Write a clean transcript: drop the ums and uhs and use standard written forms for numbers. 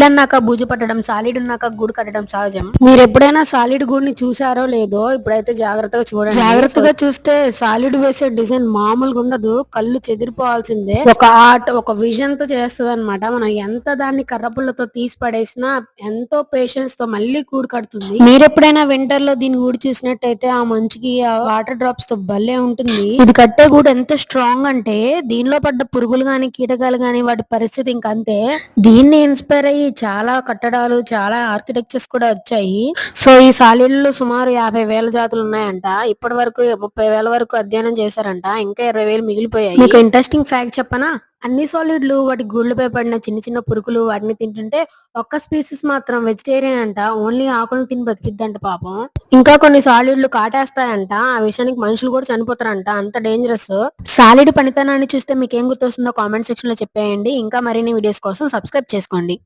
నీళ్ళన్నాక బూజు పట్టడం, సాలిడ్ ఉన్నాక గూడు కట్టడం సహజం. మీరు ఎప్పుడైనా సాలిడ్ గూడుని చూసారో లేదో ఇప్పుడైతే జాగ్రత్తగా చూడండి. జాగ్రత్తగా చూస్తే సాలిడ్ వేసే డిజైన్ మామూలుగా ఉండదు, కళ్ళు చెదిరిపోవాల్సిందే. ఒక ఆర్ట్, ఒక విజన్ తో చేస్తుంది అనమాట. మనం ఎంత దాన్ని కర్రపుల్లతో తీసి పడేసినా ఎంతో పేషెన్స్ తో మళ్ళీ గూడు కడుతుంది. మీరు ఎప్పుడైనా వింటర్ లో దీని గూడు చూసినట్టయితే ఆ మంచుకి ఆ వాటర్ డ్రాప్స్ తో భలే ఉంటుంది. ఇది కట్టే గూడు ఎంత స్ట్రాంగ్ అంటే దీనిలో పడ్డ పురుగులు గాని కీటకాలు గాని వాటి పరిస్థితి ఇంకంతే. దీన్ని ఇన్స్పైర్ అయ్యి చాలా కట్టడాలు, చాలా ఆర్కిటెక్చర్స్ కూడా వచ్చాయి. సో ఈ సాలిడ్లు సుమారు 50,000 జాతులు ఉన్నాయంట. ఇప్పటి వరకు 30,000 వరకు అధ్యయనం చేశారంట. ఇంకా 20,000 మిగిలిపోయాయి. మీకు ఇంట్రెస్టింగ్ ఫ్యాక్ట్ చెప్పనా? అన్ని సాలిడ్లు వాటి గూళ్ళపై పడిన చిన్న చిన్న పురుగులు వాటిని తింటుంటే ఒక్క స్పీసీస్ మాత్రం వెజిటేరియన్ అంట. ఓన్లీ ఆకులను తిని బతికిద్దంట పాపం. ఇంకా కొన్ని సాలిడ్లు కాటేస్తాయంట. ఆ విషయానికి మనుషులు కూడా చనిపోతారంట, అంత డేంజరస్. సాలిడ్ పనితనాన్ని చూస్తే మీకు ఏం గుర్తొస్తుందో కామెంట్ సెక్షన్ లో చెప్పేయండి. ఇంకా మరిన్ని వీడియోస్ కోసం సబ్స్క్రైబ్ చేసుకోండి.